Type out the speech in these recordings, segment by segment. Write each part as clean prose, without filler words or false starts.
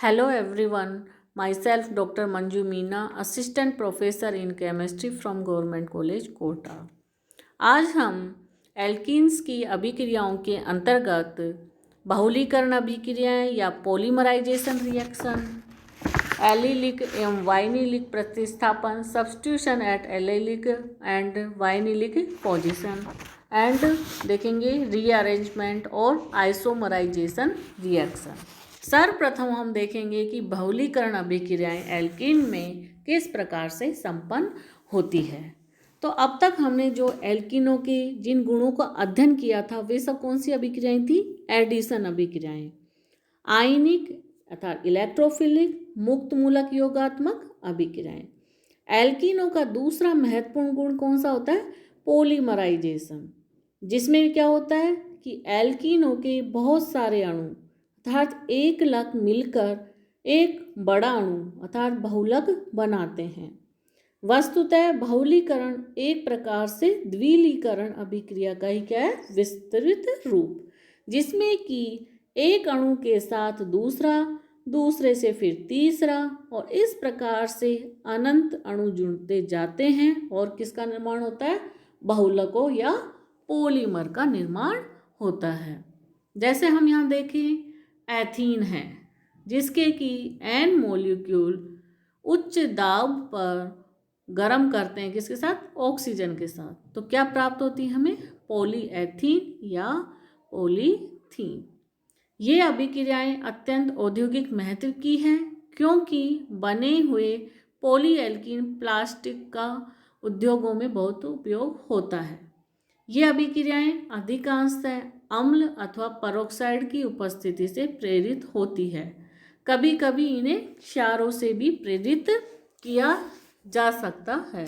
Hello everyone, myself Dr. Manju Meena, Assistant Professor in Chemistry from Government College, Kota. आज हम alkenes की अभिक्रियाओं के अंतर्गत बहुलीकरण अभिक्रियाएं या पॉलीमराइजेशन रिएक्शन, एलिलिक एवं वाइनिलिक प्रतिस्थापन, substitution at allylic and vinylic position and देखेंगे रीअरेंजमेंट और आइसोमराइजेशन रिएक्शन। सर्वप्रथम हम देखेंगे कि बहुलीकरण अभिक्रियाएं एल्कीन में किस प्रकार से संपन्न होती है। तो अब तक हमने जो एल्कीनों के जिन गुणों का अध्ययन किया था वे सब कौन सी अभिक्रियाएं थी? एडिशन अभिक्रियाएं, आयनिक अर्थात इलेक्ट्रोफिलिक, मुक्त मूलक योगात्मक अभिक्रियाएं। एल्कीनों का दूसरा महत्वपूर्ण गुण कौन सा होता है? पॉलीमराइजेशन, जिसमें क्या होता है कि एल्कीनों के बहुत सारे अणु अर्थात एक लक मिलकर एक बड़ा अणु अर्थात बहुलक बनाते हैं। वस्तुतः बहुलीकरण एक प्रकार से द्विलीकरण अभिक्रिया का ही क्या है? विस्तृत रूप, जिसमें कि एक अणु के साथ दूसरा, दूसरे से फिर तीसरा और इस प्रकार से अनंत अणु जुड़ते जाते हैं और किसका निर्माण होता है? बहुलकों या पॉलीमर का निर्माण होता है। जैसे हम यहाँ देखें एथीन है, जिसके कि एन मॉलिक्यूल उच्च दाब पर गर्म करते हैं किसके साथ? ऑक्सीजन के साथ, तो क्या प्राप्त होती है हमें? पॉलीएथीन या पॉलीथीन। ये अभिक्रियाएं अत्यंत औद्योगिक महत्व की हैं, क्योंकि बने हुए पॉलीएल्कीन प्लास्टिक का उद्योगों में बहुत उपयोग होता है। ये अभिक्रियाएं अधिकांशतः अम्ल अथवा पेरोक्साइड की उपस्थिति से प्रेरित होती है। कभी कभी इन्हें क्षारों से भी प्रेरित किया जा सकता है।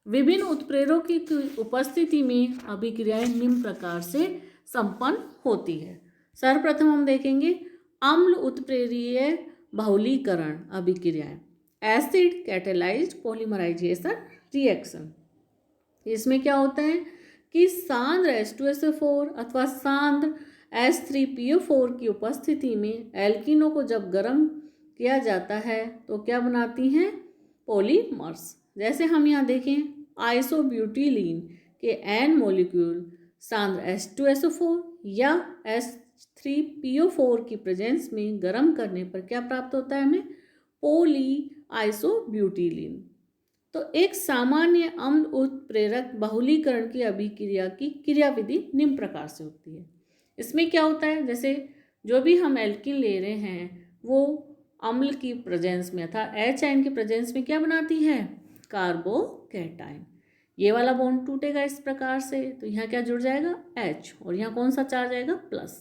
विभिन्न उत्प्रेरकों की उपस्थिति में अभिक्रियाएं निम्न प्रकार से संपन्न होती है। सर्वप्रथम हम देखेंगे अम्ल उत्प्रेरकीय बहुलीकरण अभिक्रियाएं, एसिड कैटेलाइज्ड पॉलीमराइजेशन रिएक्शन। इसमें क्या होता है कि सांद्र H2SO4 अथवा सांद्र H3PO4 की उपस्थिति में एल्कीनों को जब गर्म किया जाता है तो क्या बनाती हैं? पॉलीमर्स। जैसे हम यहाँ देखें आइसोब्यूटिलीन के एन मॉलिक्यूल सांद्र H2SO4 या H3PO4 की प्रेजेंस में गर्म करने पर क्या प्राप्त होता है हमें? पॉली आइसोब्यूटिलीन। तो एक सामान्य अम्ल उत्प्रेरक बहुलीकरण की अभिक्रिया की क्रियाविधि निम्न प्रकार से होती है। इसमें क्या होता है, जैसे जो भी हम एल्कीन ले रहे हैं वो अम्ल की प्रेजेंस में अर्थात एच आयन की प्रेजेंस में क्या बनाती है? कार्बोकैटायन। ये वाला बॉन्ड टूटेगा इस प्रकार से, तो यहाँ क्या जुड़ जाएगा? H, और यहाँ कौन सा चार्ज आएगा? प्लस।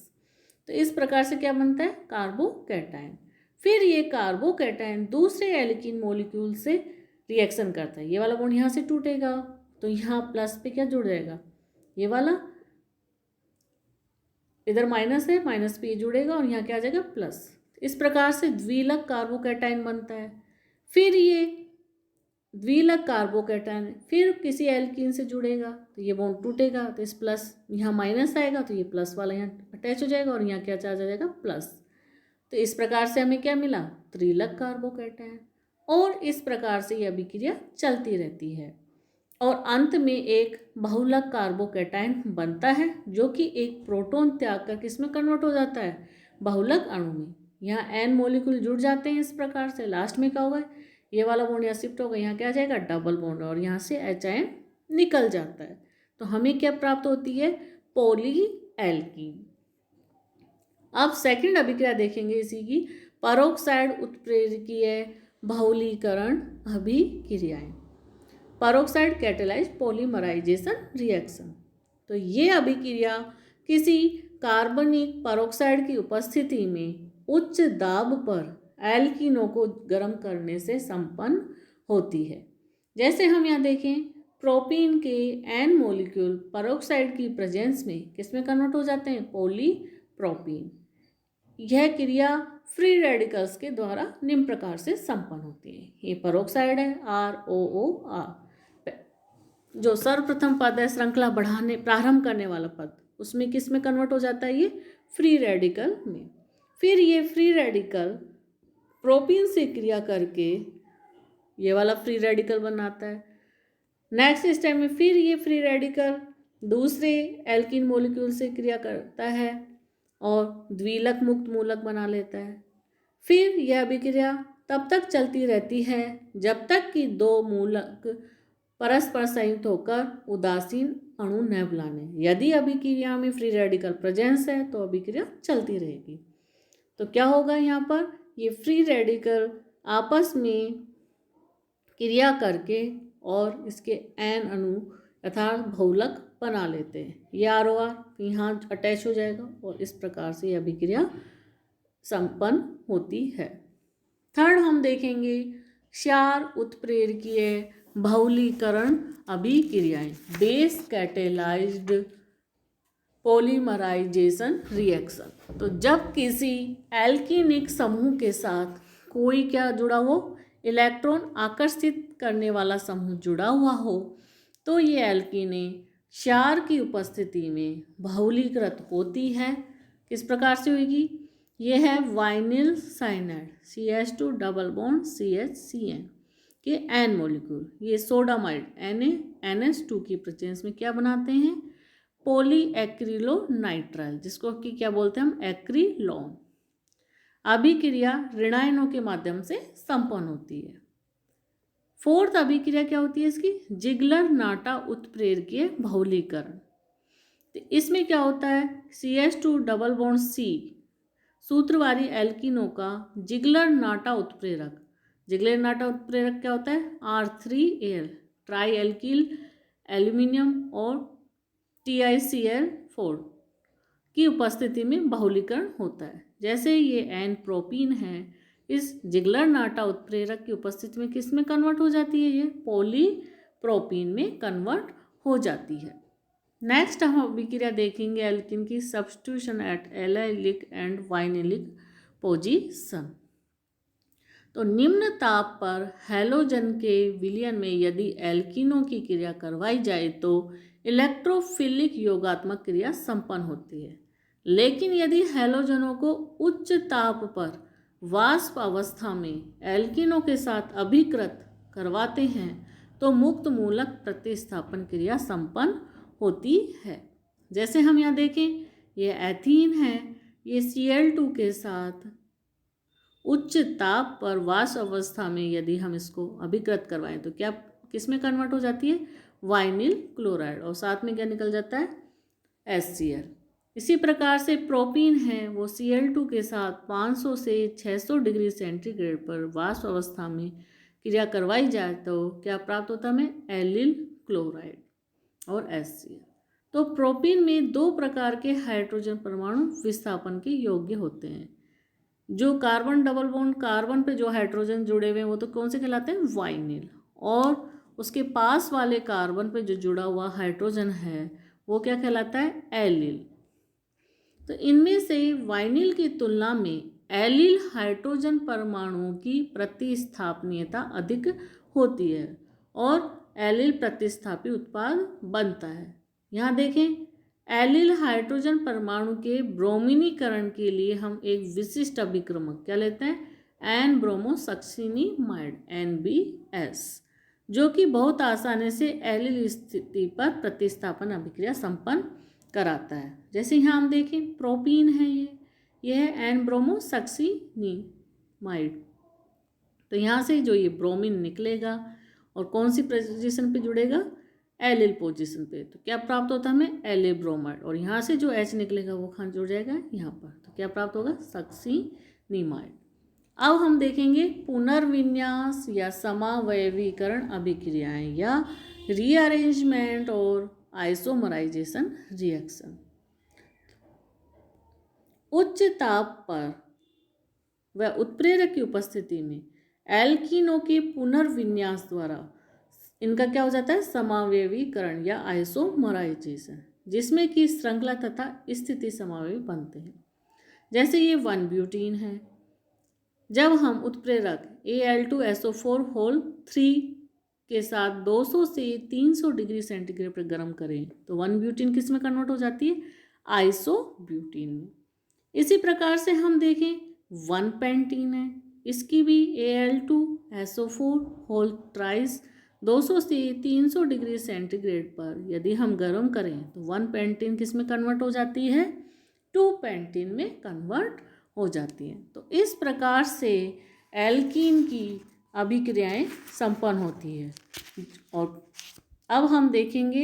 तो इस प्रकार से क्या बनता है? कार्बोकैटायन। फिर ये कार्बोकैटायन दूसरे एल्कीन मॉलिक्यूल से रिएक्शन करता है। ये वाला बॉन्ड यहाँ से टूटेगा तो यहाँ प्लस पे क्या जुड़ जाएगा? ये वाला, इधर माइनस है, माइनस पे ये जुड़ेगा और यहाँ क्या आ जाएगा? प्लस। इस प्रकार से द्विलक कार्बोकैटायन बनता है। फिर ये द्विलक कार्बोकैटायन फिर किसी एल्कीन से जुड़ेगा तो ये बॉन्ड टूटेगा, तो इस प्लस यहाँ माइनस आएगा तो ये प्लस वाला यहाँ अटैच हो जाएगा और यहाँ क्या चार्ज आ जाएगा? प्लस। तो इस प्रकार से हमें क्या मिला? त्रिलक कार्बोकैटायन। और इस प्रकार से यह अभिक्रिया चलती रहती है और अंत में एक बहुलक कार्बोकैटायन बनता है, जो कि एक प्रोटॉन त्याग कर किसमें कन्वर्ट हो जाता है? बहुलक अणु में। यहाँ एन मॉलिक्यूल जुड़ जाते हैं इस प्रकार से। लास्ट में क्या होगा? ये वाला बॉन्ड यहाँ शिफ्ट होगा, यहाँ क्या आ जाएगा? डबल बॉन्ड, और यहाँ से एच आयन निकल जाता है। तो हमें क्या प्राप्त होती है? पॉलीएल्कीन। अब सेकंड अभिक्रिया देखेंगे इसी की, पेरोक्साइड उत्प्रेरकीय बहुलीकरण अभिक्रियाएं, पेरोक्साइड कैटेलाइज्ड पॉलीमराइजेशन रिएक्शन। तो ये अभिक्रिया किसी कार्बनिक पेरोक्साइड की उपस्थिति में उच्च दाब पर एल्कीनों को गर्म करने से संपन्न होती है। जैसे हम यहाँ देखें प्रोपीन के एन मॉलिक्यूल पेरोक्साइड की प्रेजेंस में किसमें कन्वर्ट हो जाते हैं? पॉलीप्रोपीन। यह क्रिया फ्री रेडिकल्स के द्वारा निम्न प्रकार से संपन्न होती है। ये पेरोक्साइड है ROOR, जो सर्वप्रथम पद है श्रृंखला बढ़ाने प्रारंभ करने वाला पद, उसमें किस में कन्वर्ट हो जाता है? ये फ्री रेडिकल में। फिर ये फ्री रेडिकल प्रोपीन से क्रिया करके ये वाला फ्री रेडिकल बनाता है। नेक्स्ट स्टेप में फिर ये फ्री रेडिकल दूसरे एल्कीन मॉलिक्यूल से क्रिया करता है और द्विलक मुक्त मूलक बना लेता है। फिर यह अभिक्रिया तब तक चलती रहती है जब तक कि दो मूलक परस्पर संयुक्त होकर उदासीन अणु न बनाने। यदि अभिक्रिया में फ्री रेडिकल प्रेजेंस है तो अभिक्रिया चलती रहेगी। तो क्या होगा यहाँ पर, ये फ्री रेडिकल आपस में क्रिया करके और इसके एन अणु अर्थात बहुलक बना लेते हैं। ये ROR यहाँ अटैच हो जाएगा और इस प्रकार से यह अभिक्रिया संपन्न होती है। थर्ड हम देखेंगे क्षार उत्प्रेरकीय बहुलीकरण अभिक्रियाएं, बेस कैटेलाइज्ड पॉलीमराइजेशन रिएक्शन। तो जब किसी एल्कीनिक समूह के साथ कोई क्या जुड़ा हो, इलेक्ट्रॉन आकर्षित करने वाला समूह जुड़ा हुआ हो, तो ये एल्कीनें क्षार की उपस्थिति में बहुलीकृत होती है। किस प्रकार से होगी, ये है vinyl cyanide CH2 double bond CHCN के एन मॉलिक्यूल, ये सोडामाइड NaNH2 की प्रेजेंस में क्या बनाते हैं, पॉलीएक्रिलोनाइट्राइल, जिसको कि क्या बोलते हैं हम, एक्रिलोन। अभिक्रिया ऋणायनों के माध्यम से संपन्न होती है। फोर्थ अभिक्रिया क्या होती है इसकी, जिगलर नाटा उत्प्रेरकीय बहुलीकरण। तो इसमें क्या होता है, CH2 डबल बॉन्ड C सूत्रवारी एल्कीनों का जिगलर नाटा उत्प्रेरक। जिगलर नाटा उत्प्रेरक क्या होता है, R3Al ट्राई एल्किल एल्यूमिनियम और TiCl4 की उपस्थिति में बहुलीकरण होता है। जैसे ये एन प्रोपीन है, इस जिगलर नाटा उत्प्रेरक की उपस्थिति में किस में कन्वर्ट हो जाती है, ये पॉलीप्रोपीन में कन्वर्ट हो जाती है। नेक्स्ट हम अभिक्रिया देखेंगे एल्कीन की substitution at allylic and vinylic position. तो निम्न ताप पर हैलोजन के विलयन में यदि एल्कीनों की क्रिया करवाई जाए तो इलेक्ट्रोफिलिक योगात्मक क्रिया संपन्न होती है। लेकिन यदि हैलोजनों को उच्च ताप पर वाष्प अवस्था में एल्कीनों के साथ अभिकृत करवाते हैं तो मुक्त मूलक प्रतिस्थापन क्रिया संपन्न होती है। जैसे हम यहाँ देखें, ये एथीन है, ये Cl2 के साथ उच्च ताप पर वाष्प अवस्था में यदि हम इसको अभिकृत करवाएं तो क्या किस में कन्वर्ट हो जाती है, वाइनिल क्लोराइड, और साथ में क्या निकल जाता है, HCl। इसी प्रकार से प्रोपीन है, वो Cl2 के साथ 500 से 600 डिग्री सेंटीग्रेड पर वाष्प अवस्था में क्रिया करवाई जाए तो क्या प्राप्त होता है हमें, एलिल क्लोराइड और HCl। तो प्रोपीन में दो प्रकार के हाइड्रोजन परमाणु विस्थापन के योग्य होते हैं। जो कार्बन डबल बॉन्ड कार्बन पे जो हाइड्रोजन जुड़े हुए हैं वो तो कौन से कहलाते हैं, वाइनिल, और उसके पास वाले कार्बन पे जो जुड़ा हुआ हाइड्रोजन है वो क्या कहलाता है, एलिल। तो इनमें से वाइनिल की तुलना में एलिल हाइड्रोजन परमाणुओं की प्रतिस्थापनीयता अधिक होती है और एलिल प्रतिस्थापी उत्पाद बनता है। यहाँ देखें, एलिल हाइड्रोजन परमाणु के ब्रोमिनीकरण के लिए हम एक विशिष्ट अभिक्रमक क्या लेते हैं, एन ब्रोमोसक्सिनिमाइड NBS, जो कि बहुत आसानी से एलिल स्थिति पर प्रतिस्थापन अभिक्रिया संपन्न कराता है। जैसे यहाँ हम देखें, प्रोपीन है, ये है एन ब्रोमोसक्सिनिमाइड। तो यहाँ से जो ये ब्रोमीन निकलेगा और कौन सी पोजीशन पे जुड़ेगा, एलिल पोजीशन पे, तो क्या प्राप्त होता है हमें, एलिल ब्रोमाइड, और यहाँ से जो H निकलेगा वो कहाँ जुड़ जाएगा, यहाँ पर, तो क्या प्राप्त होगा, सक्सिनिमाइड। अब हम देखेंगे पुनर्विन्यास या समावयवीकरण अभिक्रियाएं या रीअरेंजमेंट और आइसोमराइजेशन रिएक्शन। उच्च ताप पर व उत्प्रेरक की उपस्थिति में एल्कीनों के पुनर्विन्यास द्वारा इनका क्या हो जाता है, समावयवीकरण या आइसोमराइजेशन, जिसमें कि श्रृंखला तथा स्थिति समावयवी बनते हैं। जैसे ये 1 ब्यूटीन है, जब हम उत्प्रेरक Al2SO4 के साथ 200 से 300 डिग्री सेंटीग्रेड पर गर्म करें तो 1 ब्यूटीन किस में कन्वर्ट हो जाती है, आइसोब्यूटीन में। इसी प्रकार से हम देखें 1 पेंटीन है, इसकी भी Al2SO4 होल ट्राइस 200 से 300 डिग्री सेंटीग्रेड पर यदि हम गर्म करें तो 1 पेंटीन किस में कन्वर्ट हो जाती है, 2 पेंटीन में कन्वर्ट हो जाती है। तो इस प्रकार से एल्कीन की अभिक्रियाएं संपन्न होती है। और अब हम देखेंगे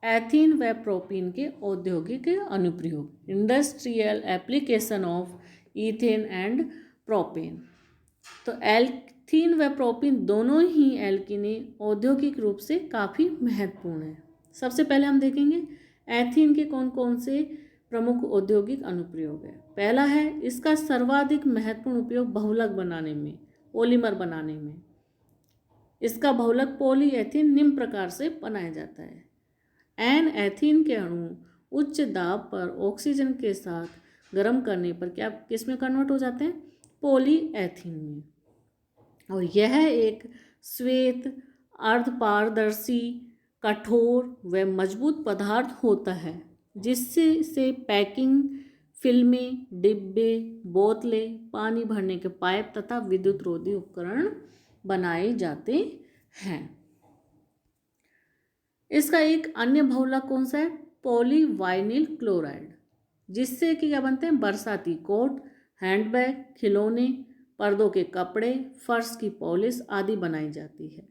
एथीन व प्रोपीन के औद्योगिक अनुप्रयोग, industrial application of ethane and propane. तो एल्कीन व प्रोपीन दोनों ही एल्कीने औद्योगिक रूप से काफ़ी महत्वपूर्ण है। सबसे पहले हम देखेंगे एथीन के कौन कौन से प्रमुख औद्योगिक अनुप्रयोग है। पहला है इसका सर्वाधिक महत्वपूर्ण उपयोग बहुलक बनाने में, पॉलीमर बनाने में। इसका बहुलक पॉलीएथीन निम्न प्रकार से बनाया जाता है। एन एथीन के अणु उच्च दाब पर ऑक्सीजन के साथ गर्म करने पर क्या किस में कन्वर्ट हो जाते हैं, पॉलीएथीन में। और यह एक श्वेत अर्धपारदर्शी कठोर व मजबूत पदार्थ होता है जिससे पैकिंग, फिल्में, डिब्बे, बोतलें, पानी भरने के पाइप तथा विद्युत रोधी उपकरण बनाए जाते हैं। इसका एक अन्य बहुलक कौन सा है, पॉलीवाइनिल क्लोराइड, जिससे कि क्या बनते हैं, बरसाती कोट, हैंडबैग, खिलौने, पर्दों के कपड़े, फर्श की पॉलिश आदि बनाई जाती है।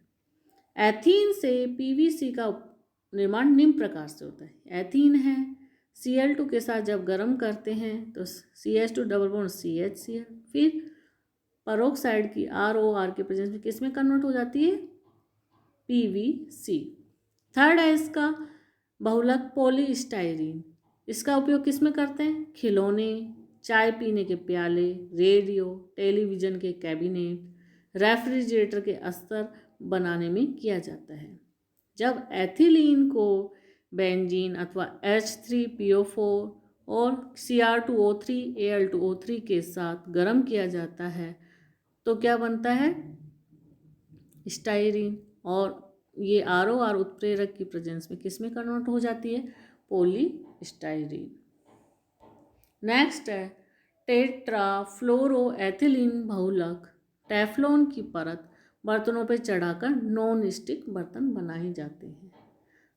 एथीन से पीवीसी का निर्माण निम्न प्रकार से होता है। एथीन है Cl2 के साथ जब गर्म करते हैं तो CH2 डबल बॉन्ड CHCl, फिर परोक्साइड की ROR के प्रेजेंस में किस में कन्वर्ट हो जाती है, PVC। थर्ड है इसका बहुलक पॉलीस्टाइरीन। इसका उपयोग किस में करते हैं, खिलौने, चाय पीने के प्याले, रेडियो, टेलीविज़न के कैबिनेट, रेफ्रिजरेटर के अस्तर बनाने में किया जाता है। जब एथिलीन को बेंजीन अथवा H3PO4 और Cr2O3 Al2O3 के साथ गर्म किया जाता है तो क्या बनता है, स्टाइरीन। और ये ROR उत्प्रेरक की प्रेजेंस में किस में कन्वर्ट हो जाती है, पॉलीस्टाइरीन। नेक्स्ट है टेट्राफ्लोरोएथिलीन बहुलक। टेफ्लॉन की परत बर्तनों पर चढ़ाकर नॉन स्टिक बर्तन बनाए जाते हैं।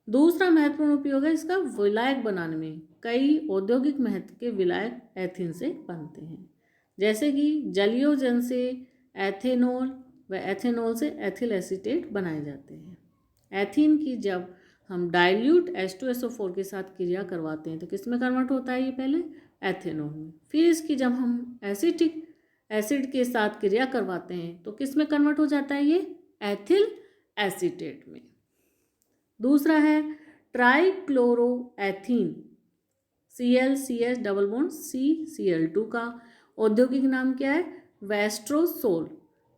दूसरा महत्वपूर्ण उपयोग है इसका विलायक बनाने में। कई औद्योगिक महत्व के विलायक एथीन से बनते हैं, जैसे कि जलियोजन से एथेनॉल व एथेनॉल से एथिल एसीटेट बनाए जाते हैं। एथीन की जब हम डाइल्यूट H2SO4 के साथ क्रिया करवाते हैं तो किस में कन्वर्ट होता है, ये पहले एथेनॉल में। फिर इसकी जब हम एसिटिक एसिड के साथ क्रिया करवाते हैं तो किस में कन्वर्ट हो जाता है, ये एथिल एसीटेट में। दूसरा है ट्राइक्लोरोएथीन, ClCH डबल बॉन्ड CCl2 का औद्योगिक नाम क्या है, वेस्ट्रोसोल,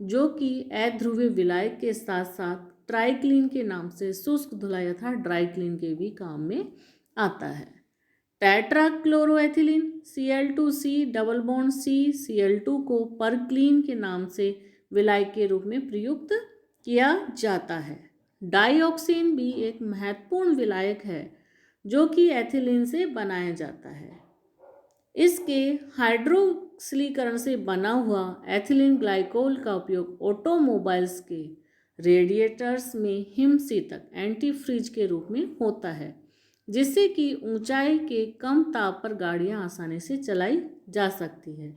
जो कि अध्रुवीय विलायक के साथ साथ ट्राइक्लीन के नाम से शुष्क धुलाई अर्थात ड्राइक्लीन के भी काम में आता है। टेट्राक्लोरोएथिलीन Cl2C डबल बॉन्ड CCl2 को परक्लीन के नाम से विलायक के रूप में प्रयुक्त किया जाता है। डाइऑक्सिन भी एक महत्वपूर्ण विलायक है जो कि एथिलीन से बनाया जाता है। इसके हाइड्रोक्सिलीकरण से बना हुआ एथिलीन ग्लाइकोल का उपयोग ऑटोमोबाइल्स के रेडिएटर्स में हिमशीतक एंटीफ्रीज के रूप में होता है, जिससे कि ऊंचाई के कम ताप पर गाड़ियां आसानी से चलाई जा सकती है।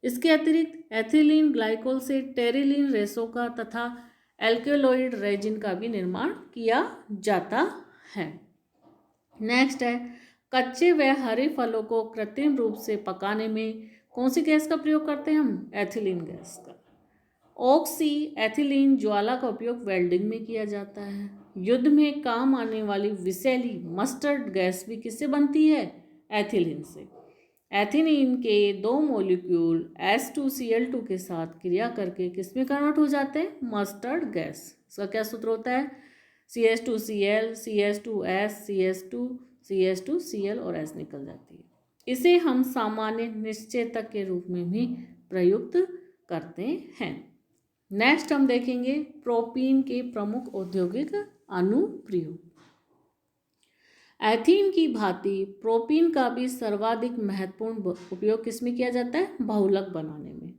इसके अतिरिक्त एथिलीन ग्लाइकोल से टेरिलीन रेसो का तथा एल्केलॉइड रेजिन का भी निर्माण किया जाता है। नेक्स्ट है कच्चे व हरे फलों को कृत्रिम रूप से पकाने में कौन सी गैस का प्रयोग करते हैं हम, एथिलीन गैस का। ऑक्सी एथिलीन ज्वाला का उपयोग वेल्डिंग में किया जाता है। युद्ध में काम आने वाली विषैली मस्टर्ड गैस भी किससे बनती है, एथिलीन से। एथिलीन के दो मॉलिक्यूल H2Cl2 के साथ क्रिया करके किस में कन्वर्ट हो जाते हैं, मस्टर्ड गैस। इसका क्या सूत्र होता है, CH2Cl CH2S CH2 CH2Cl और S निकल जाती है। इसे हम सामान्य निश्चेतक के रूप में भी प्रयुक्त करते हैं। नेक्स्ट हम देखेंगे प्रोपीन के प्रमुख औद्योगिक अनुप्रयोग। एथीन की भांति प्रोपीन का भी सर्वाधिक महत्वपूर्ण उपयोग किसमें किया जाता है, बहुलक बनाने में।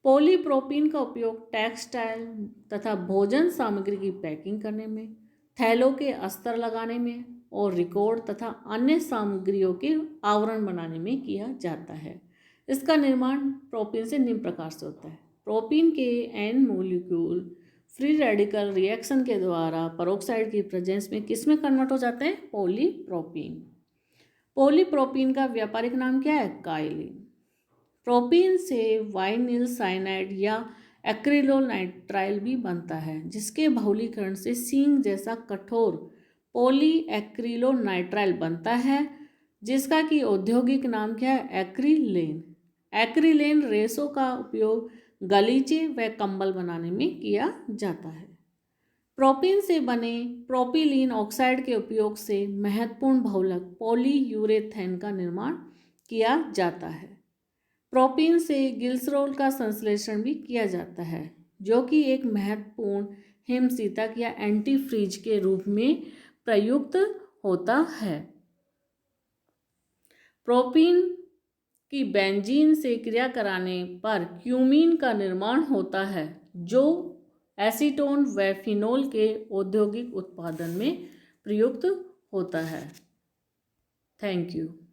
पॉलीप्रोपीन का उपयोग टेक्सटाइल तथा भोजन सामग्री की पैकिंग करने में, थैलों के अस्तर लगाने में और रिकॉर्ड तथा अन्य सामग्रियों के आवरण बनाने में किया जाता है। इसका निर्माण प्रोपीन से निम्न प्रकार से होता है। प्रोपीन के an molecule free radical reaction के द्वारा पेरोक्साइड की प्रेजेंस में किस में कन्वर्ट हो जाते हैं? पॉलीप्रोपीन। पॉलीप्रोपीन का व्यापारिक नाम क्या है? काइलिन। प्रोपीन से वाइनिल साइनाइड या एक्रिलोनाइट्राइल भी बनता है, जिसके बहुलीकरण से सींग जैसा कठोर पॉलीएक्रिलोनाइट्राइल बनता है, जिसका कि औद्योगिक नाम क्या है? एक्रिलेन। एक्रिलेन रेशों का उपयोग गलीचे व कंबल बनाने में किया जाता है। प्रोपीन से बने प्रोपिलीन ऑक्साइड के उपयोग से महत्वपूर्ण बहुलक पॉलीयूरेथेन का निर्माण किया जाता है। प्रोपीन से ग्लिसरॉल का संश्लेषण भी किया जाता है, जो कि एक महत्वपूर्ण हिमशीतक या एंटीफ्रीज के रूप में प्रयुक्त होता है। प्रोपीन की बेंजीन से क्रिया कराने पर क्यूमीन का निर्माण होता है, जो एसीटोन व फिनोल के औद्योगिक उत्पादन में प्रयुक्त होता है। Thank you.